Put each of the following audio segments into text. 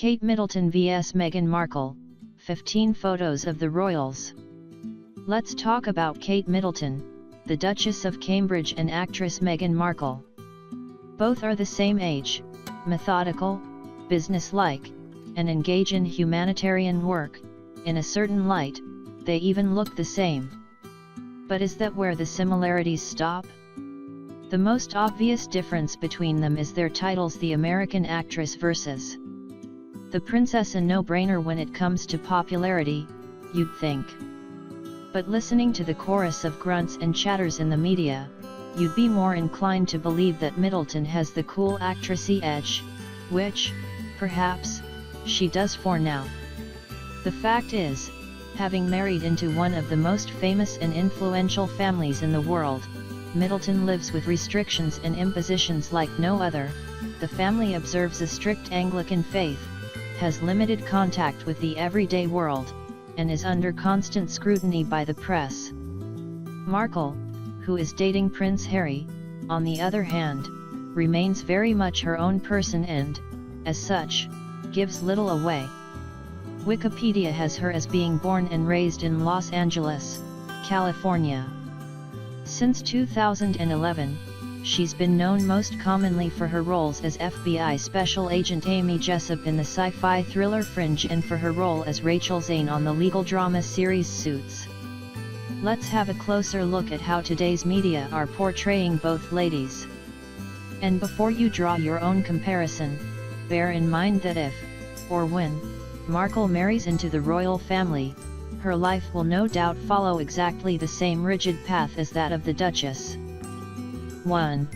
Kate Middleton vs Meghan Markle, 15 photos of the royals. Let's talk about Kate Middleton, the Duchess of Cambridge, and actress Meghan Markle. Both are the same age, methodical, businesslike, and engage in humanitarian work. In a certain light, they even look the same. But is that where the similarities stop? The most obvious difference between them is their titles: the American actress versus the princess. A no-brainer when it comes to popularity, you'd think. But listening to the chorus of grunts and chatters in the media, you'd be more inclined to believe that Middleton has the cool actressy edge, which, perhaps, she does for now. The fact is, having married into one of the most famous and influential families in the world, Middleton lives with restrictions and impositions like no other. The family observes a strict Anglican faith, has limited contact with the everyday world, and is under constant scrutiny by the press. Markle, who is dating Prince Harry, on the other hand, remains very much her own person and, as such, gives little away. Wikipedia has her as being born and raised in Los Angeles, California. Since 2011, she's been known most commonly for her roles as FBI Special Agent Amy Jessup in the sci-fi thriller Fringe, and for her role as Rachel Zane on the legal drama series Suits. Let's have a closer look at how today's media are portraying both ladies. And before you draw your own comparison, bear in mind that if, or when, Markle marries into the royal family, her life will no doubt follow exactly the same rigid path as that of the Duchess. 1.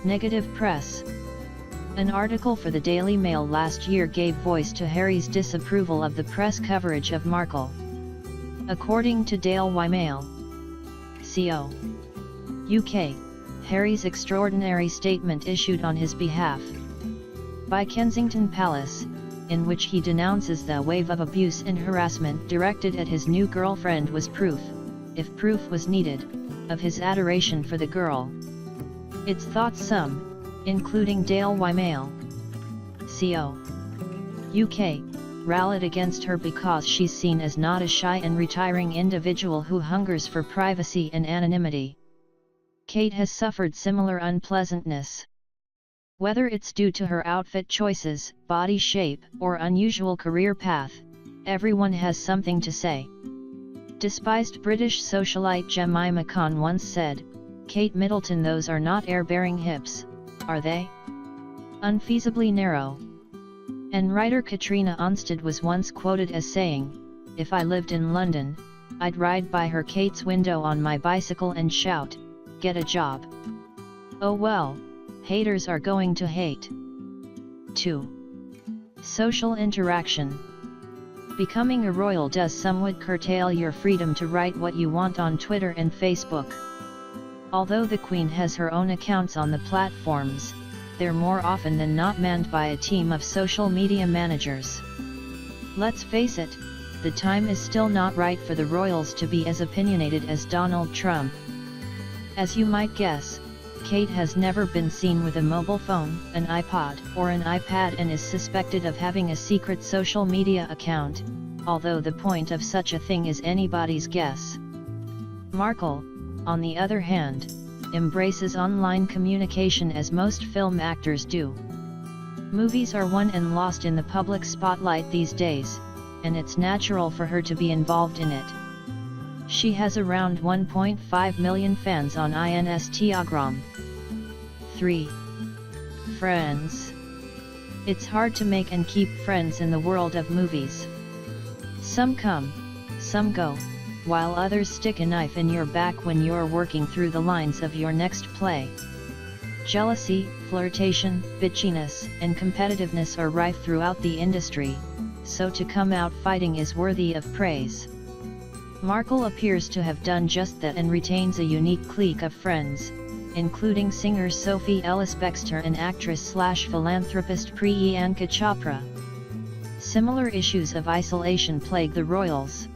Negative press. An article for the Daily Mail last year gave voice to Harry's disapproval of the press coverage of Markle. According to Daily Mail, CO. UK, Harry's extraordinary statement issued on his behalf by Kensington Palace, in which he denounces the wave of abuse and harassment directed at his new girlfriend, was proof, if proof was needed, of his adoration for the girl. It's thought some, including Daily Mail, CO. UK, rallied against her because she's seen as not a shy and retiring individual who hungers for privacy and anonymity. Kate has suffered similar unpleasantness. Whether it's due to her outfit choices, body shape, or unusual career path, everyone has something to say. Despised British socialite Jemima Khan once said, "Kate Middleton, those are not air-bearing hips, are they? Unfeasibly narrow." And writer Katrina Onstead was once quoted as saying, "If I lived in London, I'd ride by her Kate's window on my bicycle and shout, 'Get a job.'" Oh well, haters are going to hate. 2. Social interaction. Becoming a royal does somewhat curtail your freedom to write what you want on Twitter and Facebook. Although the Queen has her own accounts on the platforms, they're more often than not manned by a team of social media managers. Let's face it, the time is still not right for the royals to be as opinionated as Donald Trump. As you might guess, Kate has never been seen with a mobile phone, an iPod, or an iPad, and is suspected of having a secret social media account, although the point of such a thing is anybody's guess. Markle, on the other hand, embraces online communication as most film actors do. Movies are won and lost in the public spotlight these days, and it's natural for her to be involved in it. She has around 1.5 million fans on Instagram. 3. Friends. It's hard to make and keep friends in the world of movies. Some come, some go, while others stick a knife in your back when you're working through the lines of your next play. Jealousy, flirtation, bitchiness, and competitiveness are rife throughout the industry, so to come out fighting is worthy of praise. Markle appears to have done just that and retains a unique clique of friends, including singer Sophie Ellis-Bextor and actress/philanthropist Priyanka Chopra. Similar issues of isolation plague the royals.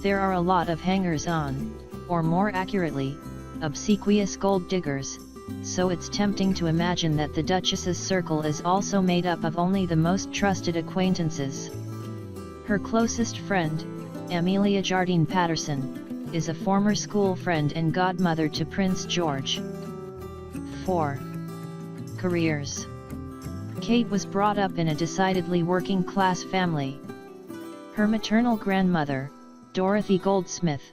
There are a lot of hangers-on, or more accurately, obsequious gold diggers, so it's tempting to imagine that the Duchess's circle is also made up of only the most trusted acquaintances. Her closest friend, Amelia Jardine Patterson, is a former school friend and godmother to Prince George. 4. Careers. Kate was brought up in a decidedly working-class family. Her maternal grandmother, Dorothy Goldsmith,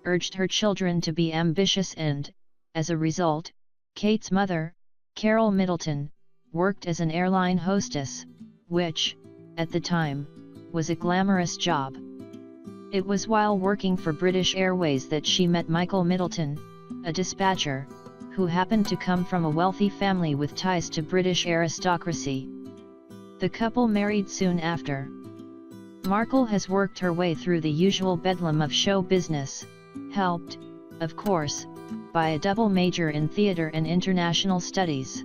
urged her children to be ambitious and, as a result, Kate's mother, Carol Middleton, worked as an airline hostess, which, at the time, was a glamorous job. It was while working for British Airways that she met Michael Middleton, a dispatcher, who happened to come from a wealthy family with ties to British aristocracy. The couple married soon after. Markle has worked her way through the usual bedlam of show business, helped, of course, by a double major in theatre and international studies.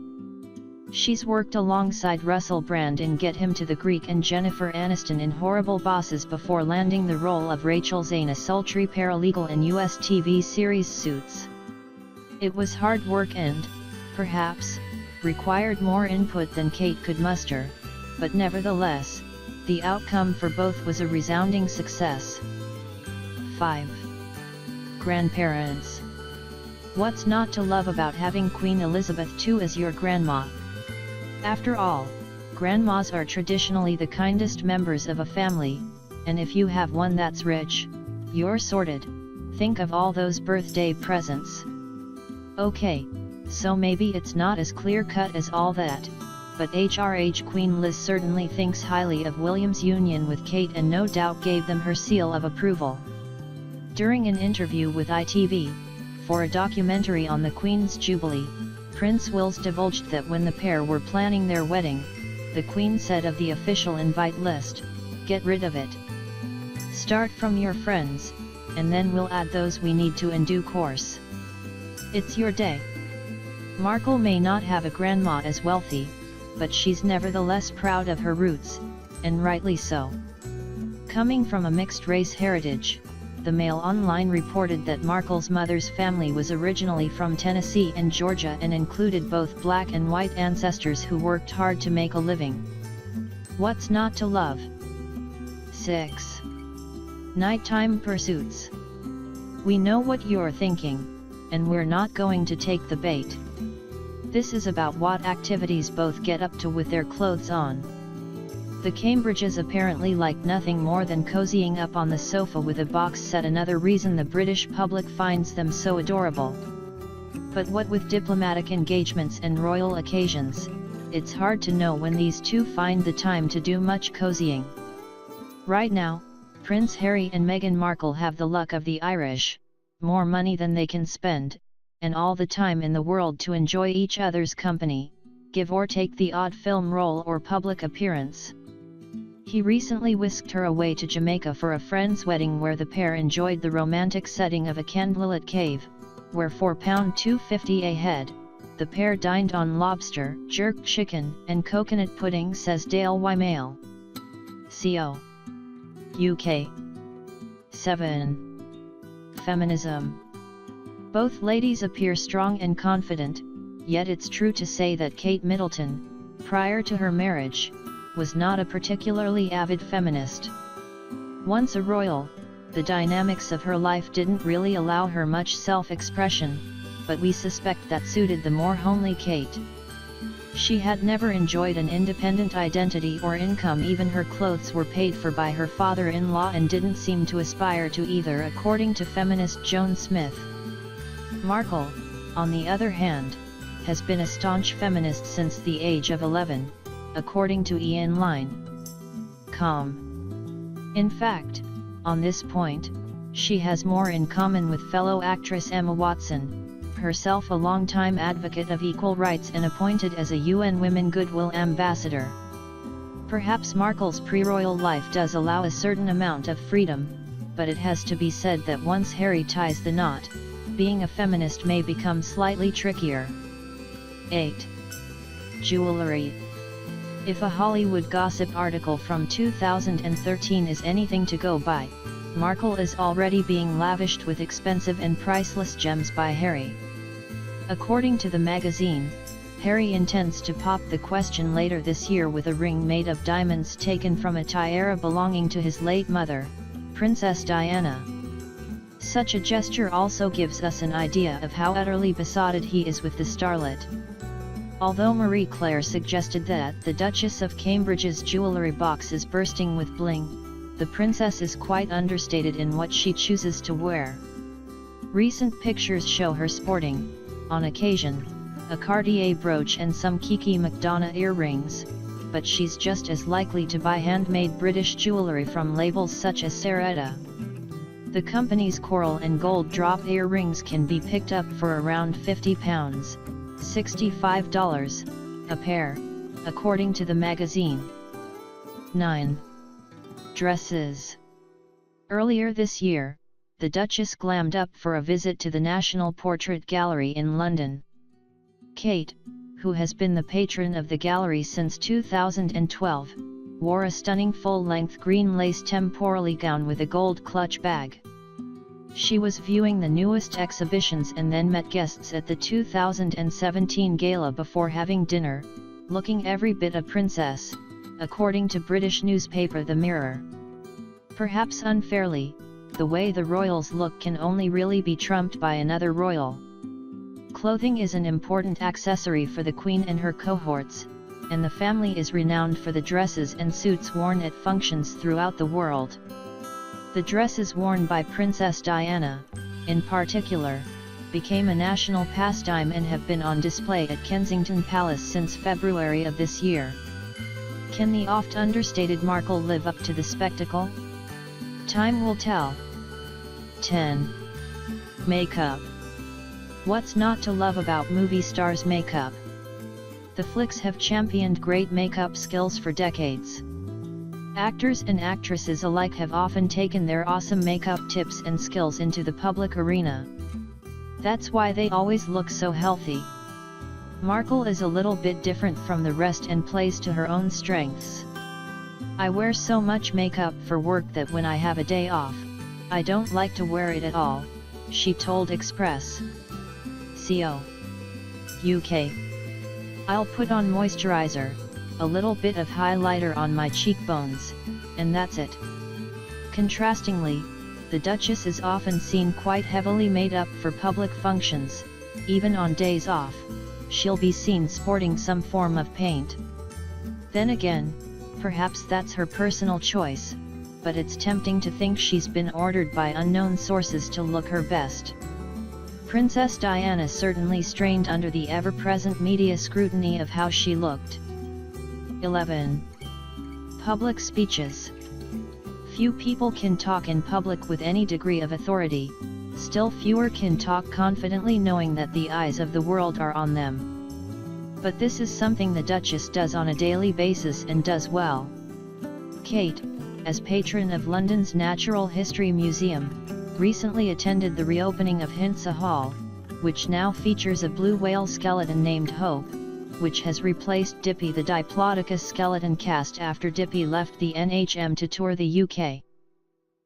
She's worked alongside Russell Brand in Get Him to the Greek and Jennifer Aniston in Horrible Bosses before landing the role of Rachel Zane, a sultry paralegal in US TV series Suits. It was hard work and, perhaps, required more input than Kate could muster, but nevertheless, the outcome for both was a resounding success. 5. Grandparents. What's not to love about having Queen Elizabeth II as your grandma? After all, grandmas are traditionally the kindest members of a family, and if you have one that's rich, you're sorted. Think of all those birthday presents. Okay, so maybe it's not as clear-cut as all that, but HRH Queen Liz certainly thinks highly of William's union with Kate and no doubt gave them her seal of approval. During an interview with ITV, for a documentary on the Queen's Jubilee, Prince Wills divulged that when the pair were planning their wedding, the Queen said of the official invite list, "Get rid of it. Start from your friends, and then we'll add those we need to in due course. It's your day." Markle may not have a grandma as wealthy, but she's nevertheless proud of her roots, and rightly so. Coming from a mixed-race heritage, the Mail Online reported that Markle's mother's family was originally from Tennessee and Georgia and included both black and white ancestors who worked hard to make a living. What's not to love? 6. Nighttime pursuits. We know what you're thinking, and we're not going to take the bait. This is about what activities both get up to with their clothes on. The Cambridges apparently like nothing more than cozying up on the sofa with a box set, another reason the British public finds them so adorable. But what with diplomatic engagements and royal occasions, it's hard to know when these two find the time to do much cozying. Right now, Prince Harry and Meghan Markle have the luck of the Irish, more money than they can spend, and all the time in the world to enjoy each other's company, give or take the odd film role or public appearance. He recently whisked her away to Jamaica for a friend's wedding where the pair enjoyed the romantic setting of a candlelit cave, where for £2.50 a head, the pair dined on lobster, jerk chicken, and coconut pudding, says Dale Y. Mail. Co. UK. 7. Feminism. Both ladies appear strong and confident, yet it's true to say that Kate Middleton, prior to her marriage, was not a particularly avid feminist. Once a royal, the dynamics of her life didn't really allow her much self-expression, but we suspect that suited the more homely Kate. She had never enjoyed an independent identity or income, even her clothes were paid for by her father-in-law, and didn't seem to aspire to either, according to feminist Joan Smith. Markle, on the other hand, has been a staunch feminist since the age of 11, according to Ian Line.com. In fact, on this point, she has more in common with fellow actress Emma Watson, herself a longtime advocate of equal rights and appointed as a UN Women Goodwill Ambassador. Perhaps Markle's pre-royal life does allow a certain amount of freedom, but it has to be said that once Harry ties the knot, being a feminist may become slightly trickier. 8. Jewelry. If a Hollywood gossip article from 2013 is anything to go by, Markle is already being lavished with expensive and priceless gems by Harry. According to the magazine, Harry intends to pop the question later this year with a ring made of diamonds taken from a tiara belonging to his late mother, Princess Diana. Such a gesture also gives us an idea of how utterly besotted he is with the starlet. Although Marie Claire suggested that the Duchess of Cambridge's jewellery box is bursting with bling, the princess is quite understated in what she chooses to wear. Recent pictures show her sporting, on occasion, a Cartier brooch and some Kiki McDonough earrings, but she's just as likely to buy handmade British jewellery from labels such as Saretta. The company's coral and gold drop earrings can be picked up for around £50, $65, a pair, according to the magazine. 9. Dresses. Earlier this year, the Duchess glammed up for a visit to the National Portrait Gallery in London. Kate, who has been the patron of the gallery since 2012, wore a stunning full-length green lace temporally gown with a gold clutch bag. She was viewing the newest exhibitions and then met guests at the 2017 gala before having dinner, looking every bit a princess, according to British newspaper The Mirror. Perhaps unfairly, the way the royals look can only really be trumped by another royal. Clothing is an important accessory for the Queen and her cohorts, and the family is renowned for the dresses and suits worn at functions throughout the world. The dresses worn by Princess Diana, in particular, became a national pastime and have been on display at Kensington Palace since February of this year. Can the oft understated Markle live up to the spectacle? Time will tell. 10. Makeup. What's not to love about movie stars' makeup? The flicks have championed great makeup skills for decades. Actors and actresses alike have often taken their awesome makeup tips and skills into the public arena. That's why they always look so healthy. Markle is a little bit different from the rest and plays to her own strengths. I wear so much makeup for work that when I have a day off, I don't like to wear it at all, she told Express. Co. UK. I'll put on moisturizer, a little bit of highlighter on my cheekbones, and that's it. Contrastingly, the Duchess is often seen quite heavily made up for public functions. Even on days off, she'll be seen sporting some form of paint. Then again, perhaps that's her personal choice, but it's tempting to think she's been ordered by unknown sources to look her best. Princess Diana certainly strained under the ever-present media scrutiny of how she looked. 11. Public speeches. Few people can talk in public with any degree of authority, still fewer can talk confidently knowing that the eyes of the world are on them. But this is something the Duchess does on a daily basis and does well. Kate, as patron of London's Natural History Museum, recently attended the reopening of Hintsa Hall, which now features a blue whale skeleton named Hope, which has replaced Dippy the Diplodocus skeleton cast after Dippy left the NHM to tour the UK.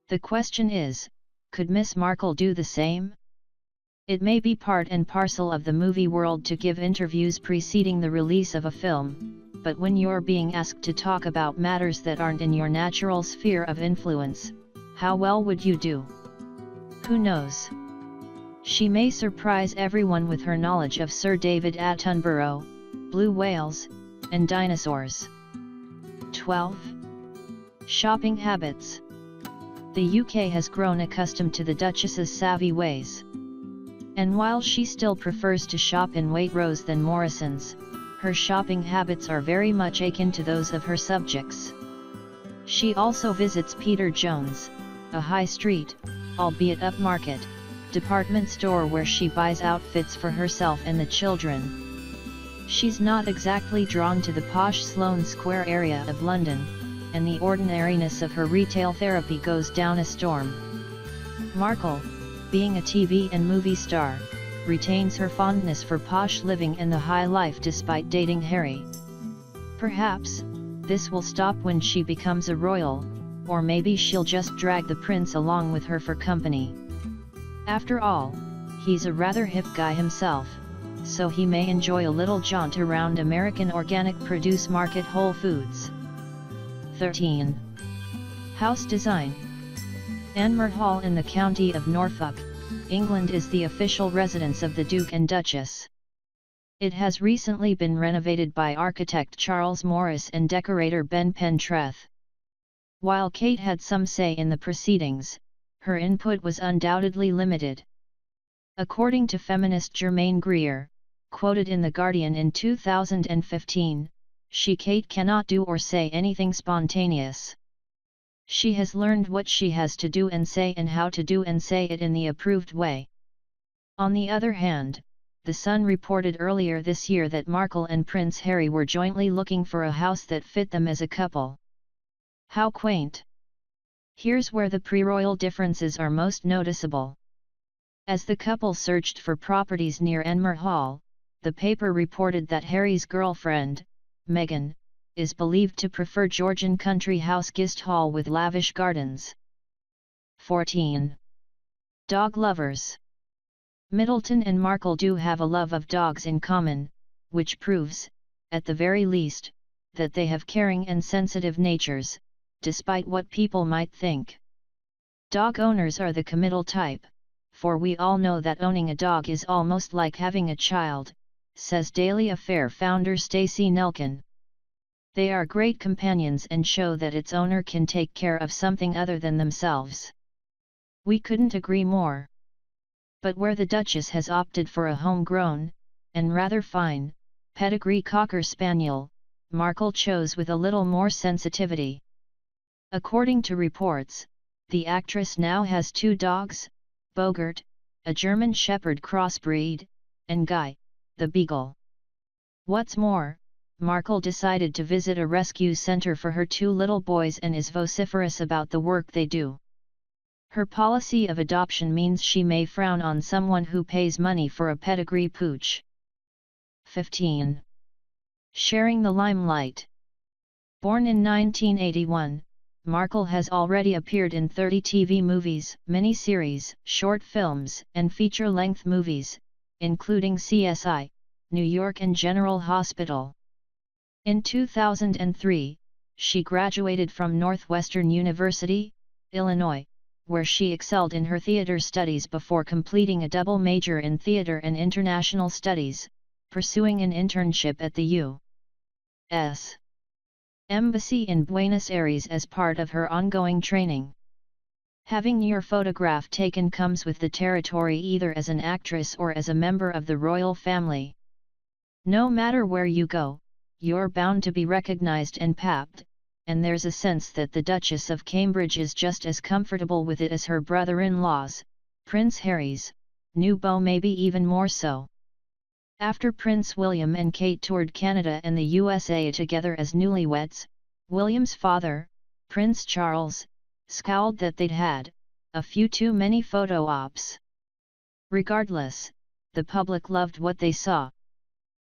The question is, could Miss Markle do the same? It may be part and parcel of the movie world to give interviews preceding the release of a film, but when you're being asked to talk about matters that aren't in your natural sphere of influence, how well would you do? Who knows? She may surprise everyone with her knowledge of Sir David Attenborough, blue whales, and dinosaurs. 12. Shopping habits. The UK has grown accustomed to the Duchess's savvy ways. And while she still prefers to shop in Waitrose than Morrison's, her shopping habits are very much akin to those of her subjects. She also visits Peter Jones, a high street, albeit upmarket, department store where she buys outfits for herself and the children. She's not exactly drawn to the posh Sloane Square area of London, and the ordinariness of her retail therapy goes down a storm. Markle, being a TV and movie star, retains her fondness for posh living and the high life despite dating Harry. Perhaps, this will stop when she becomes a royal, or maybe she'll just drag the prince along with her for company. After all, he's a rather hip guy himself. so he may enjoy a little jaunt around American organic produce market Whole Foods. 13. House design. Anmer Hall in the county of Norfolk, England is the official residence of the Duke and Duchess. It has recently been renovated by architect Charles Morris and decorator Ben Pentreth. While Kate had some say in the proceedings, her input was undoubtedly limited. According to feminist Germaine Greer, quoted in The Guardian in 2015, Kate cannot do or say anything spontaneous. She has learned what she has to do and say and how to do and say it in the approved way. On the other hand, The Sun reported earlier this year that Markle and Prince Harry were jointly looking for a house that fit them as a couple. How quaint! Here's where the pre-royal differences are most noticeable. As the couple searched for properties near Anmer Hall, the paper reported that Harry's girlfriend, Meghan, is believed to prefer Georgian country house Gist Hall with lavish gardens. 14. Dog lovers. Middleton and Markle do have a love of dogs in common, which proves, at the very least, that they have caring and sensitive natures, despite what people might think. Dog owners are the committal type, for we all know that owning a dog is almost like having a child, says Daily Affair founder Stacey Nelkin. They are great companions and show that its owner can take care of something other than themselves. We couldn't agree more. But where the Duchess has opted for a homegrown, and rather fine, pedigree Cocker Spaniel, Markle chose with a little more sensitivity. According to reports, the actress now has 2 dogs, Bogart, a German Shepherd crossbreed, and Guy, the Beagle. What's more, Markle decided to visit a rescue center for her 2 little boys and is vociferous about the work they do. Her policy of adoption means she may frown on someone who pays money for a pedigree pooch. 15. Sharing the limelight. Born in 1981, Markle has already appeared in 30 TV movies, miniseries, short films, and feature-length movies, including CSI, New York and General Hospital. In 2003, she graduated from Northwestern University, Illinois, where she excelled in her theater studies before completing a double major in theater and international studies, pursuing an internship at the U.S. Embassy in Buenos Aires as part of her ongoing training. Having your photograph taken comes with the territory either as an actress or as a member of the royal family. No matter where you go, you're bound to be recognized and papped, and there's a sense that the Duchess of Cambridge is just as comfortable with it as her brother-in-law's, Prince Harry's, new beau, maybe even more so. After Prince William and Kate toured Canada and the USA together as newlyweds, William's father, Prince Charles, scowled that they'd had a few too many photo ops. Regardless, the public loved what they saw.